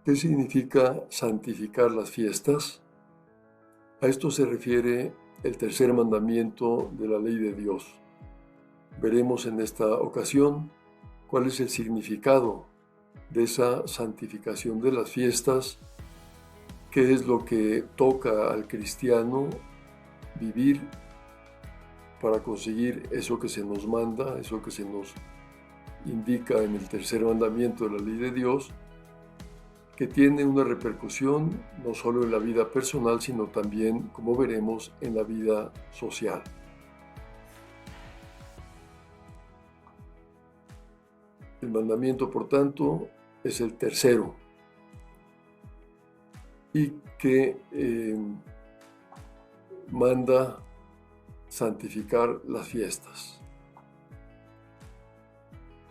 ¿Qué significa santificar las fiestas? A esto se refiere el tercer mandamiento de la ley de Dios. Veremos en esta ocasión cuál es el significado de esa santificación de las fiestas, qué es lo que toca al cristiano vivir para conseguir eso que se nos manda, eso que se nos indica en el tercer mandamiento de la ley de Dios, que tiene una repercusión no solo en la vida personal, sino también, como veremos, en la vida social. El mandamiento, por tanto, es el tercero y que manda santificar las fiestas.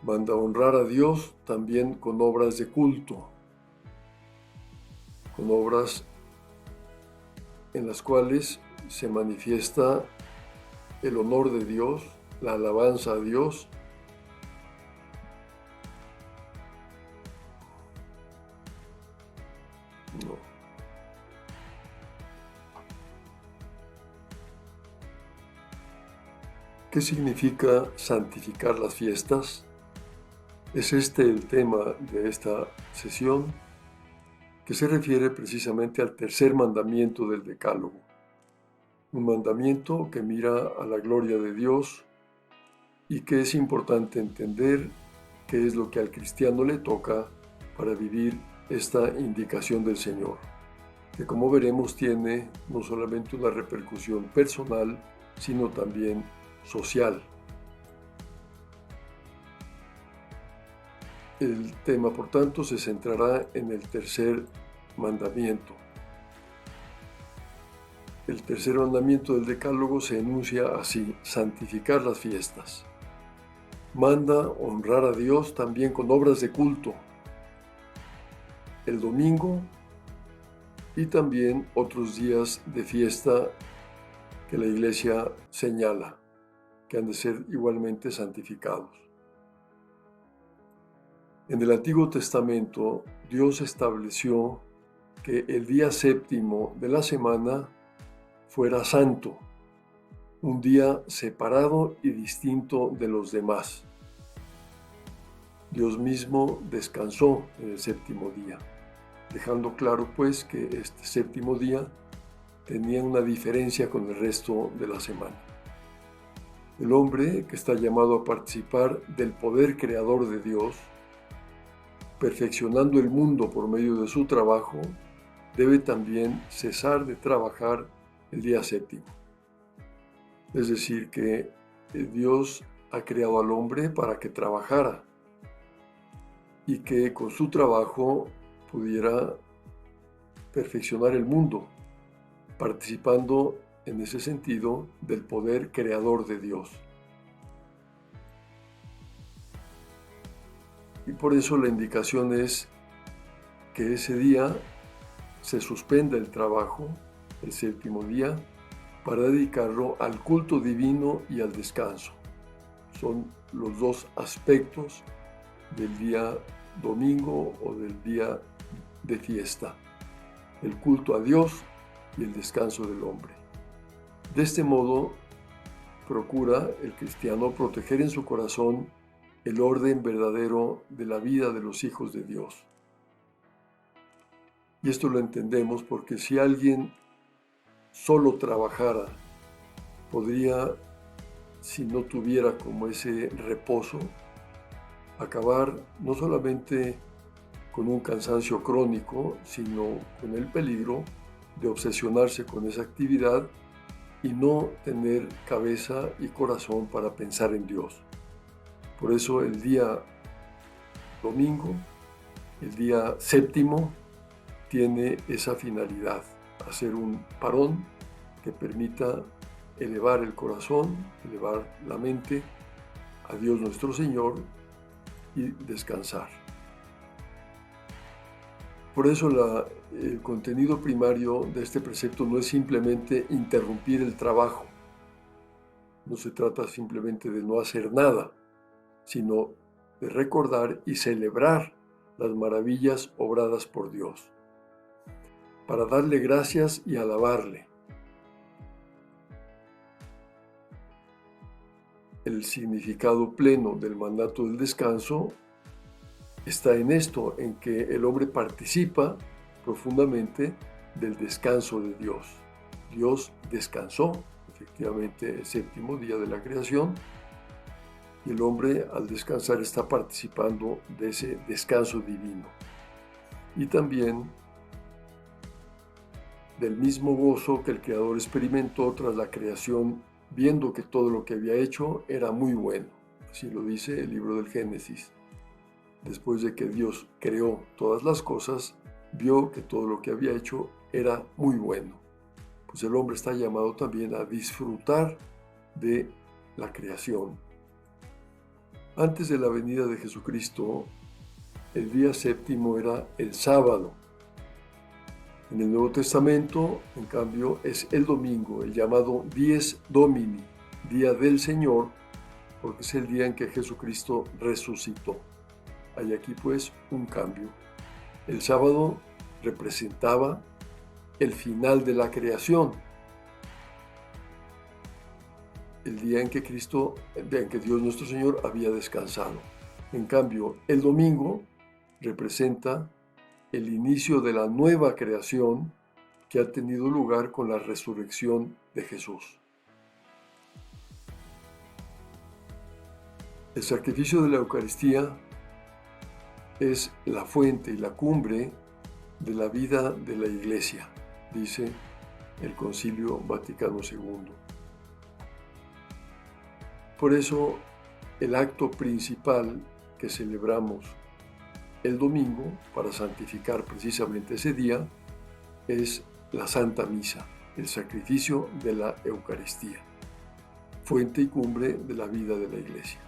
Manda honrar a Dios también con obras de culto, con obras en las cuales se manifiesta el honor de Dios, la alabanza a Dios, ¿Qué significa santificar las fiestas? Es este el tema de esta sesión, que se refiere precisamente al tercer mandamiento del Decálogo. Un mandamiento que mira a la gloria de Dios y que es importante entender qué es lo que al cristiano le toca para vivir esta indicación del Señor, que como veremos tiene no solamente una repercusión personal, sino también social. El tema, por tanto, se centrará en el tercer mandamiento. El tercer mandamiento del Decálogo se enuncia así: santificar las fiestas. Manda honrar a Dios también con obras de culto, el domingo y también otros días de fiesta que la Iglesia señala, que han de ser igualmente santificados. En el Antiguo Testamento, Dios estableció que el día séptimo de la semana fuera santo, un día separado y distinto de los demás. Dios mismo descansó en el séptimo día, dejando claro pues que este séptimo día tenía una diferencia con el resto de la semana. El hombre, que está llamado a participar del poder creador de Dios, perfeccionando el mundo por medio de su trabajo, debe también cesar de trabajar el día séptimo. Es decir, que Dios ha creado al hombre para que trabajara y que con su trabajo pudiera perfeccionar el mundo, participando en ese sentido del poder creador de Dios. Y por eso la indicación es que ese día se suspenda el trabajo, el séptimo día, para dedicarlo al culto divino y al descanso. Son los dos aspectos del día domingo o del día de fiesta: el culto a Dios y el descanso del hombre. De este modo, procura el cristiano proteger en su corazón el orden verdadero de la vida de los hijos de Dios. Y esto lo entendemos porque si alguien solo trabajara, podría, si no tuviera como ese reposo, acabar no solamente con un cansancio crónico, sino con el peligro de obsesionarse con esa actividad y no tener cabeza y corazón para pensar en Dios. Por eso el día domingo, el día séptimo, tiene esa finalidad: hacer un parón que permita elevar el corazón, elevar la mente a Dios nuestro Señor y descansar. Por eso el contenido primario de este precepto no es simplemente interrumpir el trabajo. No se trata simplemente de no hacer nada, sino de recordar y celebrar las maravillas obradas por Dios, para darle gracias y alabarle. El significado pleno del mandato del descanso está en esto, en que el hombre participa profundamente del descanso de Dios. Dios descansó, efectivamente, el séptimo día de la creación, y el hombre al descansar está participando de ese descanso divino. Y también del mismo gozo que el Creador experimentó tras la creación, viendo que todo lo que había hecho era muy bueno. Así lo dice el libro del Génesis. Después de que Dios creó todas las cosas, vio que todo lo que había hecho era muy bueno. Pues el hombre está llamado también a disfrutar de la creación. Antes de la venida de Jesucristo, el día séptimo era el sábado. En el Nuevo Testamento, en cambio, es el domingo, el llamado Dies Domini, Día del Señor, porque es el día en que Jesucristo resucitó. Hay aquí pues un cambio. El sábado representaba el final de la creación, el día en que Dios nuestro Señor había descansado. En cambio, el domingo representa el inicio de la nueva creación que ha tenido lugar con la resurrección de Jesús. El sacrificio de la Eucaristía es la fuente y la cumbre de la vida de la Iglesia, dice el Concilio Vaticano II. Por eso, el acto principal que celebramos el domingo, para santificar precisamente ese día, es la Santa Misa, el sacrificio de la Eucaristía, fuente y cumbre de la vida de la Iglesia.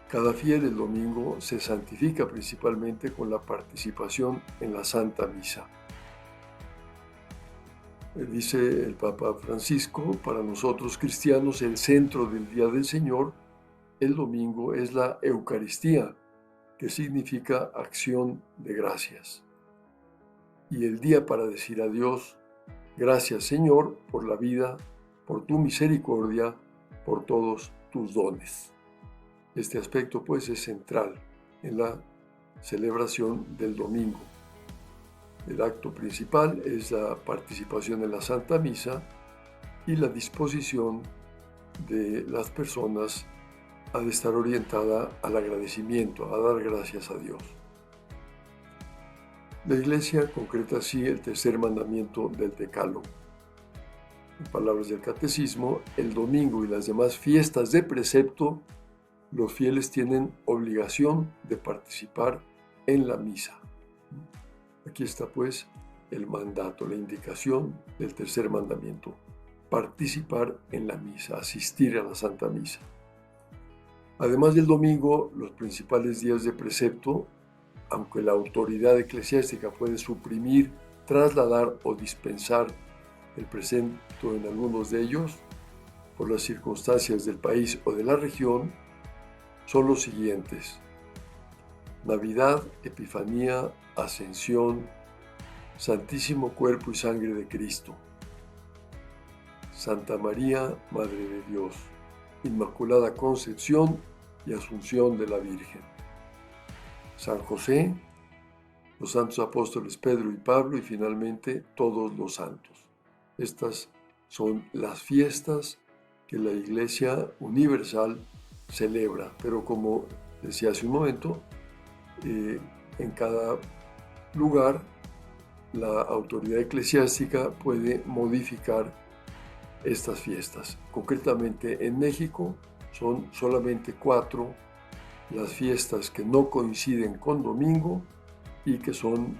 Cada fiel el domingo se santifica principalmente con la participación en la Santa Misa. Dice el Papa Francisco, para nosotros cristianos el centro del Día del Señor, el domingo, es la Eucaristía, que significa acción de gracias. Y el día para decir a Dios, gracias Señor por la vida, por tu misericordia, por todos tus dones. Este aspecto pues es central en la celebración del domingo. El acto principal es la participación en la Santa Misa y la disposición de las personas ha de estar orientada al agradecimiento, a dar gracias a Dios. La Iglesia concreta así el tercer mandamiento del Decálogo. En palabras del Catecismo, el domingo y las demás fiestas de precepto, los fieles tienen obligación de participar en la misa. Aquí está pues el mandato, la indicación del tercer mandamiento: participar en la misa, asistir a la Santa Misa. Además del domingo, los principales días de precepto, aunque la autoridad eclesiástica puede suprimir, trasladar o dispensar el precepto en algunos de ellos, por las circunstancias del país o de la región, son los siguientes: Navidad, Epifanía, Ascensión, Santísimo Cuerpo y Sangre de Cristo, Santa María, Madre de Dios, Inmaculada Concepción y Asunción de la Virgen, San José, los santos apóstoles Pedro y Pablo y finalmente todos los santos. Estas son las fiestas que la Iglesia Universal celebra, pero como decía hace un momento, en cada lugar la autoridad eclesiástica puede modificar estas fiestas. Concretamente en México son solamente 4 las fiestas que no coinciden con domingo y que son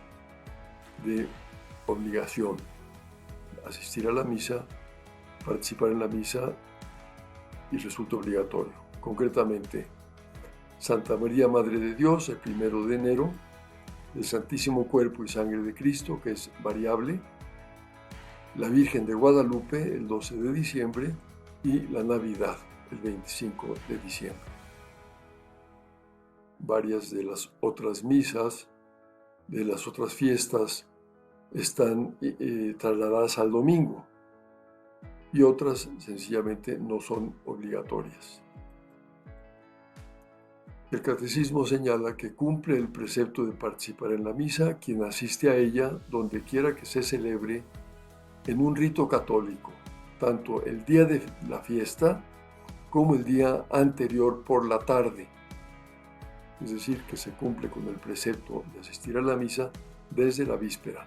de obligación: asistir a la misa, participar en la misa, y resulta obligatorio. Concretamente, Santa María, Madre de Dios, el 1 de enero, el Santísimo Cuerpo y Sangre de Cristo, que es variable, la Virgen de Guadalupe, el 12 de diciembre, y la Navidad, el 25 de diciembre. varias de las otras misas, de las otras fiestas, están trasladadas al domingo y otras sencillamente no son obligatorias. El catecismo señala que cumple el precepto de participar en la misa quien asiste a ella donde quiera que se celebre en un rito católico, tanto el día de la fiesta como el día anterior por la tarde. Es decir, que se cumple con el precepto de asistir a la misa desde la víspera.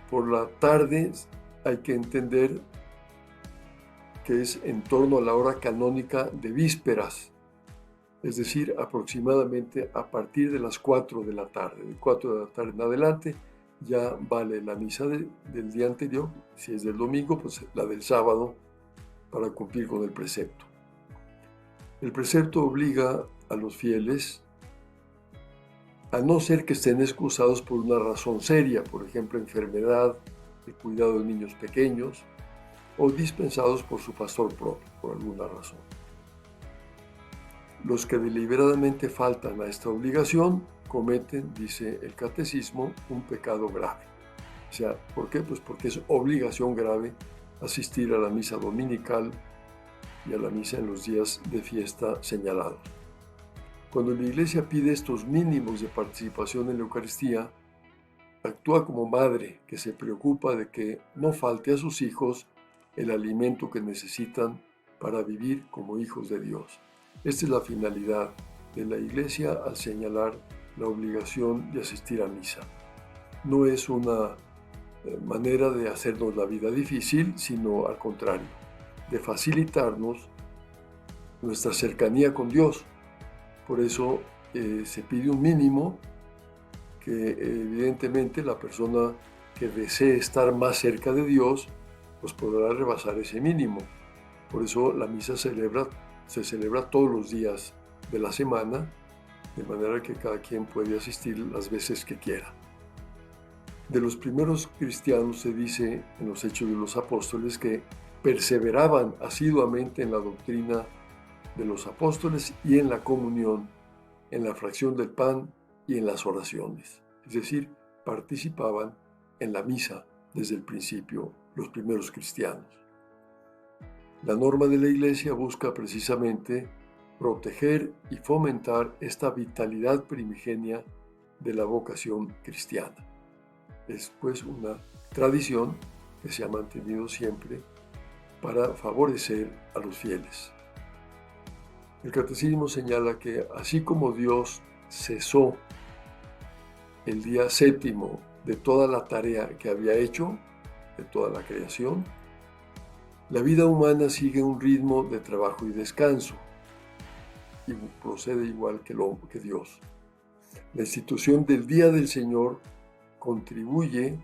Por la tarde hay que entender que es en torno a la hora canónica de vísperas, es decir, aproximadamente a partir de las 4 de la tarde. De 4 de la tarde en adelante ya vale la misa del día anterior, si es del domingo, pues la del sábado, para cumplir con el precepto. El precepto obliga a los fieles, a no ser que estén excusados por una razón seria, por ejemplo, enfermedad, el cuidado de niños pequeños, o dispensados por su pastor propio, por alguna razón. Los que deliberadamente faltan a esta obligación cometen, dice el catecismo, un pecado grave. O sea, ¿por qué? Pues porque es obligación grave asistir a la misa dominical y a la misa en los días de fiesta señalados. Cuando la Iglesia pide estos mínimos de participación en la Eucaristía, actúa como madre que se preocupa de que no falte a sus hijos el alimento que necesitan para vivir como hijos de Dios. Esta es la finalidad de la Iglesia al señalar la obligación de asistir a misa. No es una manera de hacernos la vida difícil, sino al contrario, de facilitarnos nuestra cercanía con Dios. Por eso se pide un mínimo que evidentemente la persona que desee estar más cerca de Dios pues podrá rebasar ese mínimo. Por eso la misa se celebra todos los días de la semana, de manera que cada quien puede asistir las veces que quiera. De los primeros cristianos se dice en los Hechos de los Apóstoles que perseveraban asiduamente en la doctrina de los apóstoles y en la comunión, en la fracción del pan y en las oraciones. Es decir, participaban en la misa desde el principio los primeros cristianos. La norma de la Iglesia busca precisamente proteger y fomentar esta vitalidad primigenia de la vocación cristiana. Es pues una tradición que se ha mantenido siempre para favorecer a los fieles. El catecismo señala que así como Dios cesó el día séptimo de toda la tarea que había hecho, de toda la creación, la vida humana sigue un ritmo de trabajo y descanso y procede igual que Dios. La institución del Día del Señor contribuye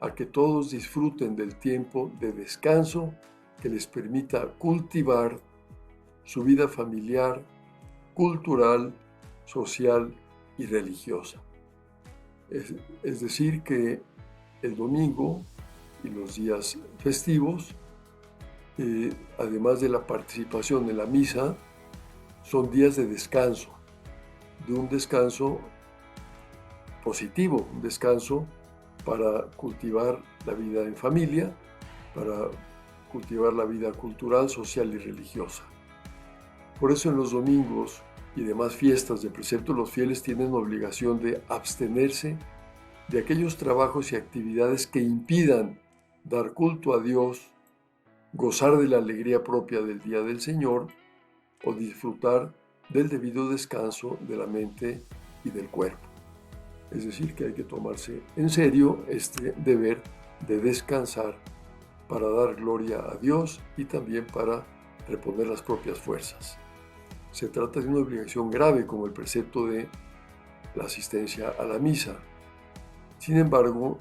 a que todos disfruten del tiempo de descanso que les permita cultivar su vida familiar, cultural, social y religiosa. Es decir, que el domingo y los días festivos, además de la participación en la misa, son días de descanso, de un descanso positivo, un descanso para cultivar la vida en familia, para cultivar la vida cultural, social y religiosa. Por eso en los domingos y demás fiestas de precepto los fieles tienen obligación de abstenerse de aquellos trabajos y actividades que impidan dar culto a Dios, gozar de la alegría propia del Día del Señor o disfrutar del debido descanso de la mente y del cuerpo. Es decir, que hay que tomarse en serio este deber de descansar para dar gloria a Dios y también para reponer las propias fuerzas. Se trata de una obligación grave como el precepto de la asistencia a la misa. Sin embargo,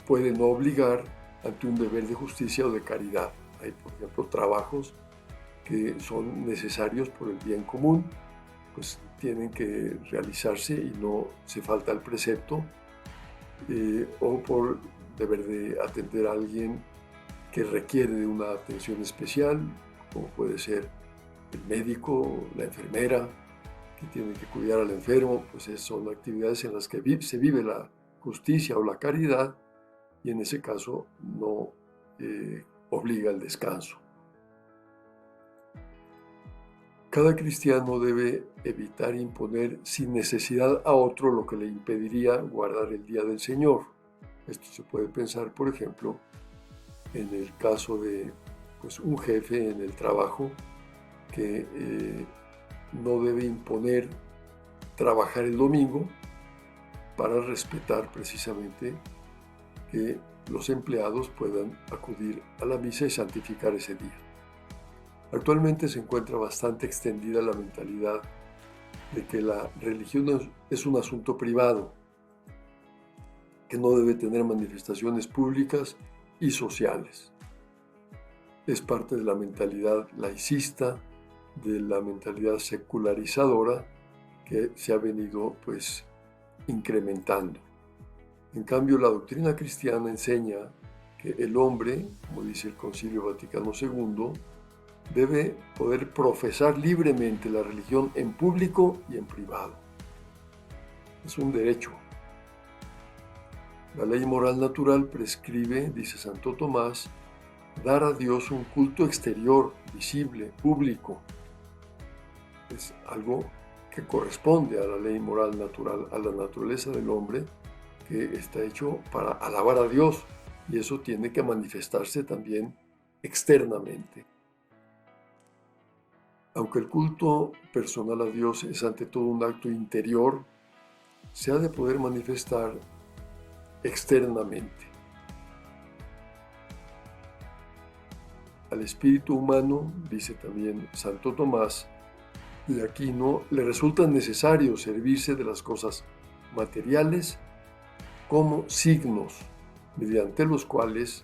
puede no obligar ante un deber de justicia o de caridad. Hay, por ejemplo, trabajos que son necesarios por el bien común, pues tienen que realizarse y no se falta el precepto, o por deber de atender a alguien que requiere de una atención especial, como puede ser el médico, la enfermera, que tiene que cuidar al enfermo, pues son actividades en las que se vive la justicia o la caridad, y en ese caso no obliga al descanso. Cada cristiano debe evitar imponer sin necesidad a otro lo que le impediría guardar el día del Señor. Esto se puede pensar, por ejemplo, en el caso de un jefe en el trabajo que no debe imponer trabajar el domingo para respetar precisamente que los empleados puedan acudir a la misa y santificar ese día. Actualmente se encuentra bastante extendida la mentalidad de que la religión es un asunto privado, que no debe tener manifestaciones públicas y sociales. Es parte de la mentalidad laicista, de la mentalidad secularizadora que se ha venido incrementando. En cambio, la doctrina cristiana enseña que el hombre, como dice el Concilio Vaticano II, debe poder profesar libremente la religión en público y en privado. Es un derecho. La ley moral natural prescribe, dice Santo Tomás, dar a Dios un culto exterior, visible, público. Es algo que corresponde a la ley moral natural, a la naturaleza del hombre, que está hecho para alabar a Dios, y eso tiene que manifestarse también externamente. Aunque el culto personal a Dios es ante todo un acto interior, se ha de poder manifestar externamente. Al espíritu humano, dice también Santo Tomás de Aquino, le resulta necesario servirse de las cosas materiales como signos, mediante los cuales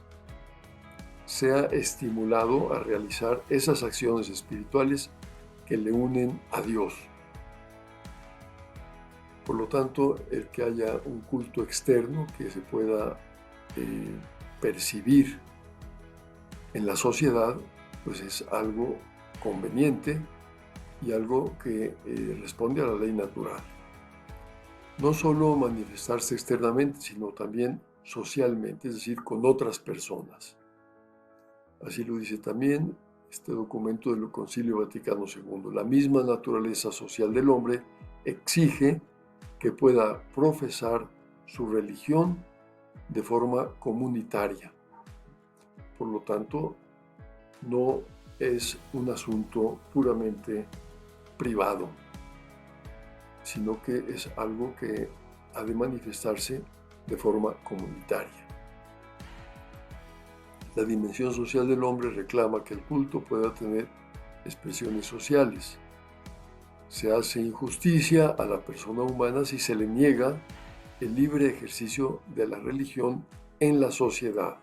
sea estimulado a realizar esas acciones espirituales que le unen a Dios. Por lo tanto, el que haya un culto externo que se pueda percibir en la sociedad, pues es algo conveniente y algo que responde a la ley natural. No solo manifestarse externamente, sino también socialmente, es decir, con otras personas. Así lo dice también este documento del Concilio Vaticano II. La misma naturaleza social del hombre exige que pueda profesar su religión de forma comunitaria. Por lo tanto, no es un asunto puramente privado, sino que es algo que ha de manifestarse de forma comunitaria. La dimensión social del hombre reclama que el culto pueda tener expresiones sociales. Se hace injusticia a la persona humana si se le niega el libre ejercicio de la religión en la sociedad.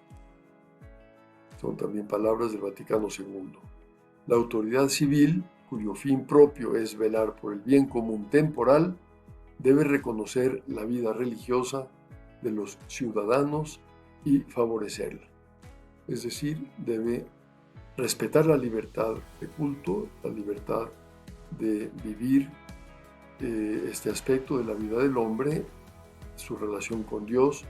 Son también palabras del Vaticano II. La autoridad civil, cuyo fin propio es velar por el bien común temporal, debe reconocer la vida religiosa de los ciudadanos y favorecerla. Es decir, debe respetar la libertad de culto, la libertad de vivir este aspecto de la vida del hombre, su relación con Dios,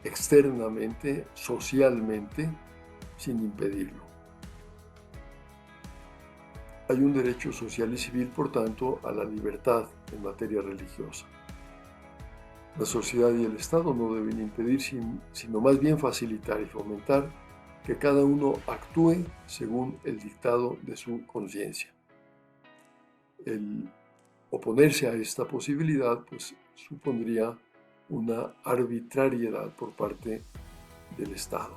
externamente, socialmente, sin impedirlo. Hay un derecho social y civil, por tanto, a la libertad en materia religiosa. La sociedad y el Estado no deben impedir, sino más bien facilitar y fomentar que cada uno actúe según el dictado de su conciencia. El oponerse a esta posibilidad supondría una arbitrariedad por parte del Estado,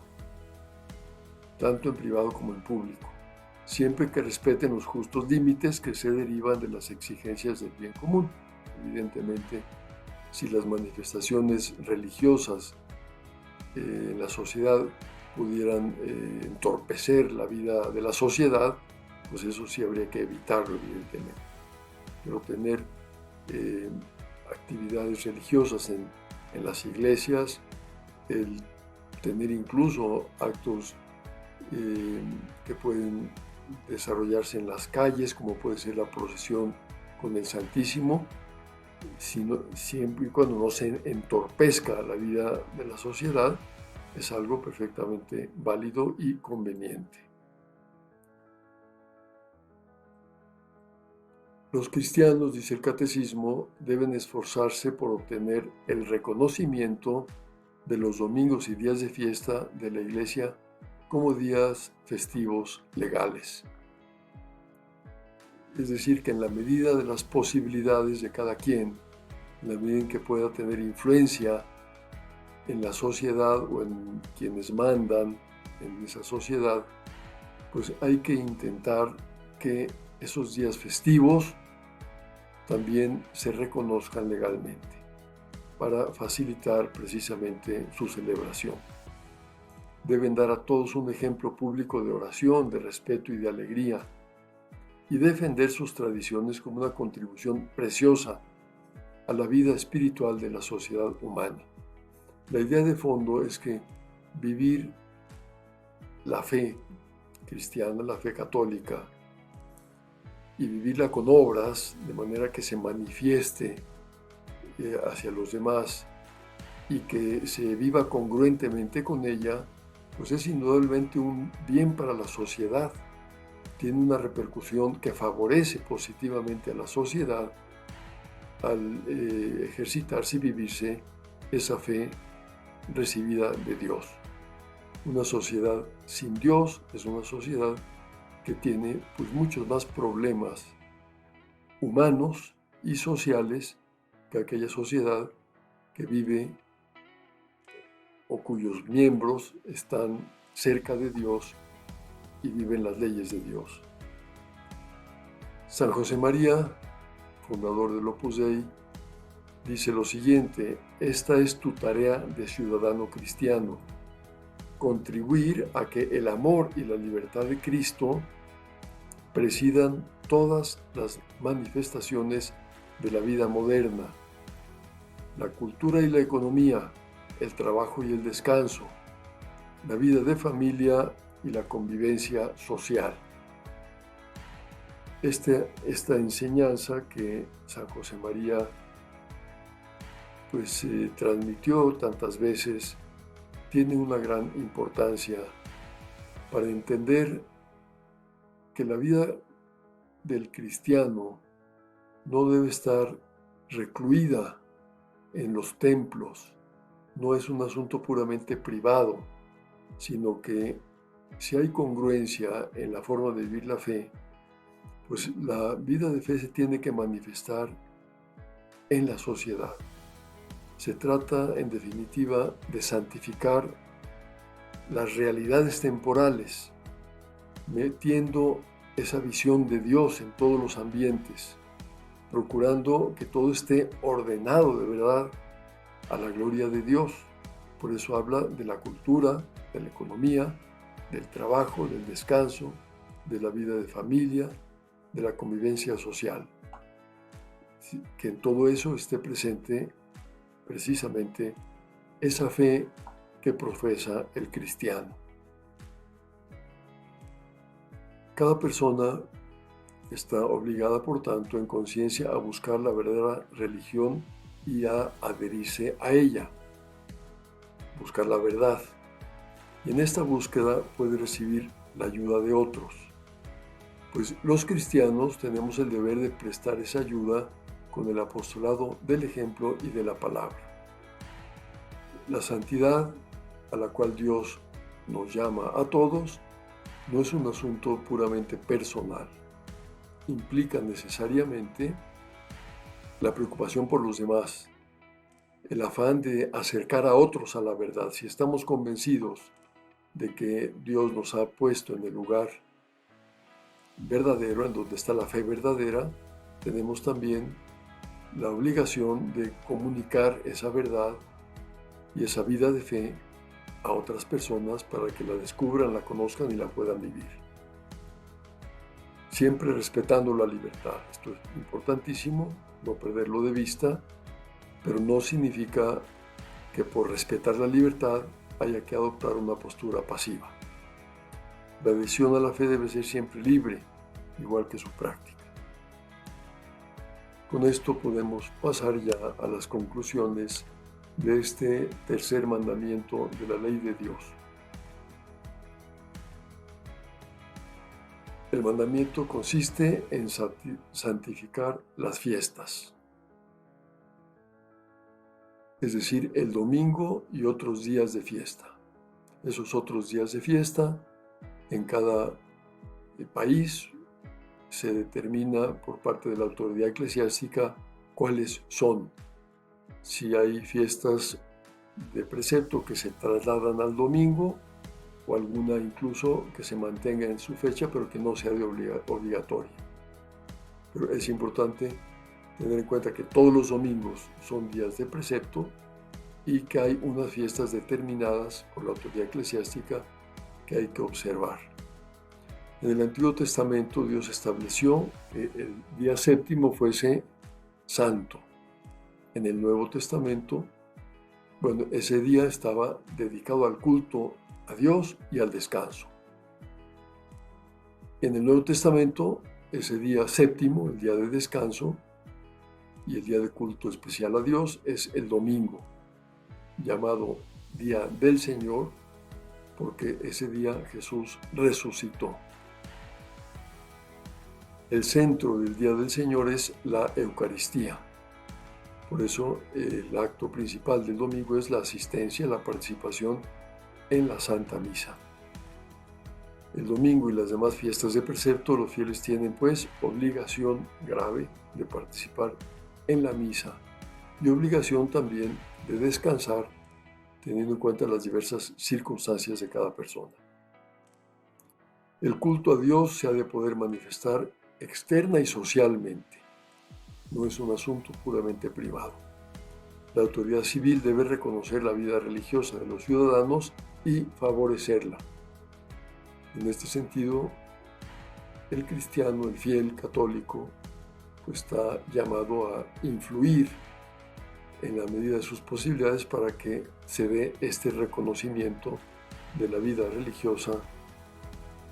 tanto en privado como en público, siempre que respeten los justos límites que se derivan de las exigencias del bien común. Evidentemente, si las manifestaciones religiosas en la sociedad pudieran entorpecer la vida de la sociedad, pues eso sí habría que evitarlo, evidentemente. Pero tener actividades religiosas en las iglesias, el tener incluso actos que pueden desarrollarse en las calles, como puede ser la procesión con el Santísimo, siempre y cuando no se entorpezca la vida de la sociedad, es algo perfectamente válido y conveniente. Los cristianos, dice el Catecismo, deben esforzarse por obtener el reconocimiento de los domingos y días de fiesta de la Iglesia como días festivos legales. Es decir, que en la medida de las posibilidades de cada quien, en la medida en que pueda tener influencia en la sociedad o en quienes mandan en esa sociedad, pues hay que intentar que esos días festivos también se reconozcan legalmente para facilitar precisamente su celebración. Deben dar a todos un ejemplo público de oración, de respeto y de alegría, y defender sus tradiciones como una contribución preciosa a la vida espiritual de la sociedad humana. La idea de fondo es que vivir la fe cristiana, la fe católica, y vivirla con obras, de manera que se manifieste hacia los demás y que se viva congruentemente con ella, pues es indudablemente un bien para la sociedad. Tiene una repercusión que favorece positivamente a la sociedad al ejercitarse y vivirse esa fe recibida de Dios. Una sociedad sin Dios es una sociedad que tiene pues muchos más problemas humanos y sociales que aquella sociedad que vive o cuyos miembros están cerca de Dios y viven las leyes de Dios. San José María, fundador del Opus Dei, dice lo siguiente: esta es tu tarea de ciudadano cristiano, contribuir a que el amor y la libertad de Cristo presidan todas las manifestaciones de la vida moderna, la cultura y la economía, el trabajo y el descanso, la vida de familia y la convivencia social. Esta enseñanza que San José María transmitió tantas veces tiene una gran importancia para entender que la vida del cristiano no debe estar recluida en los templos, no es un asunto puramente privado, sino que si hay congruencia en la forma de vivir la fe, pues la vida de fe se tiene que manifestar en la sociedad. Se trata, en definitiva, de santificar las realidades temporales, metiendo esa visión de Dios en todos los ambientes, procurando que todo esté ordenado de verdad a la gloria de Dios. Por eso habla de la cultura, de la economía, del trabajo, del descanso, de la vida de familia, de la convivencia social. Que en todo eso esté presente precisamente esa fe que profesa el cristiano. Cada persona está obligada, por tanto, en conciencia a buscar la verdadera religión y a adherirse a ella, buscar la verdad. Y en esta búsqueda puede recibir la ayuda de otros. Pues los cristianos tenemos el deber de prestar esa ayuda con el apostolado del ejemplo y de la palabra. La santidad a la cual Dios nos llama a todos no es un asunto puramente personal. Implica necesariamente la preocupación por los demás, el afán de acercar a otros a la verdad. Si estamos convencidos de que Dios nos ha puesto en el lugar verdadero, en donde está la fe verdadera, tenemos también la obligación de comunicar esa verdad y esa vida de fe a otras personas para que la descubran, la conozcan y la puedan vivir. Siempre respetando la libertad. Esto es importantísimo, no perderlo de vista, pero no significa que por respetar la libertad haya que adoptar una postura pasiva. La adhesión a la fe debe ser siempre libre, igual que su práctica. Con esto podemos pasar ya a las conclusiones de este tercer mandamiento de la ley de Dios. El mandamiento consiste en santificar las fiestas, es decir, el domingo y otros días de fiesta. Esos otros días de fiesta en cada país se determina por parte de la autoridad eclesiástica cuáles son. Si hay fiestas de precepto que se trasladan al domingo, o alguna incluso que se mantenga en su fecha, pero que no sea de obligatoria. Pero es importante tener en cuenta que todos los domingos son días de precepto y que hay unas fiestas determinadas por la autoridad eclesiástica que hay que observar. En el Antiguo Testamento Dios estableció que el día séptimo fuese santo. En el Nuevo Testamento, ese día estaba dedicado al culto a Dios y al descanso. En el Nuevo Testamento, ese día séptimo, el día de descanso y el día de culto especial a Dios, es el domingo, llamado Día del Señor, porque ese día Jesús resucitó. El centro del Día del Señor es la Eucaristía. Por eso el acto principal del domingo es la asistencia, la participación en la Santa Misa. El domingo y las demás fiestas de precepto, los fieles tienen pues obligación grave de participar en la misa y obligación también de descansar, teniendo en cuenta las diversas circunstancias de cada persona. El culto a Dios se ha de poder manifestar externa y socialmente. No es un asunto puramente privado. La autoridad civil debe reconocer la vida religiosa de los ciudadanos y favorecerla. En este sentido, el cristiano, el fiel católico, está llamado a influir en la medida de sus posibilidades para que se dé este reconocimiento de la vida religiosa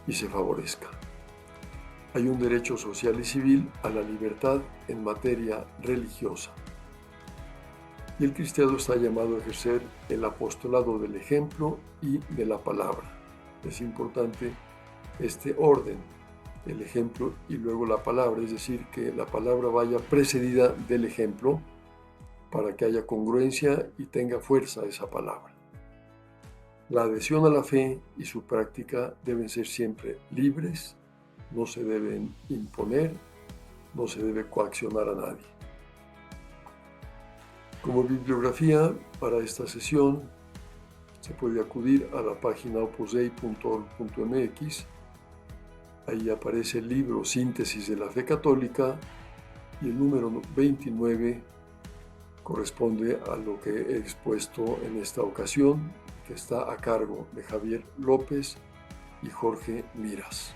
y se favorezca. Hay un derecho social y civil a la libertad en materia religiosa. Y el cristiano está llamado a ejercer el apostolado del ejemplo y de la palabra. Es importante este orden, el ejemplo y luego la palabra, es decir, que la palabra vaya precedida del ejemplo para que haya congruencia y tenga fuerza esa palabra. La adhesión a la fe y su práctica deben ser siempre libres, no se deben imponer, no se debe coaccionar a nadie. Como bibliografía para esta sesión se puede acudir a la página opusdei.org.mx. Ahí aparece el libro Síntesis de la Fe Católica y el número 29 corresponde a lo que he expuesto en esta ocasión, que está a cargo de Javier López y Jorge Miras.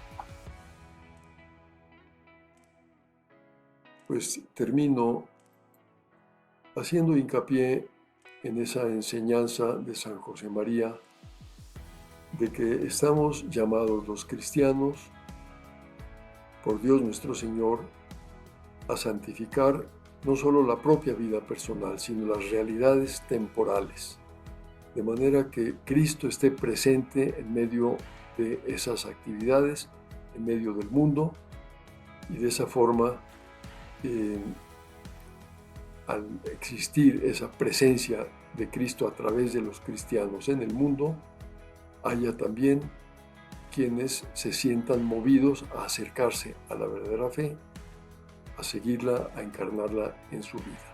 Pues termino haciendo hincapié en esa enseñanza de San José María de que estamos llamados los cristianos por Dios nuestro Señor a santificar no solo la propia vida personal, sino las realidades temporales, de manera que Cristo esté presente en medio de esas actividades, en medio del mundo, y de esa forma, al existir esa presencia de Cristo a través de los cristianos en el mundo, haya también quienes se sientan movidos a acercarse a la verdadera fe, a seguirla, a encarnarla en su vida.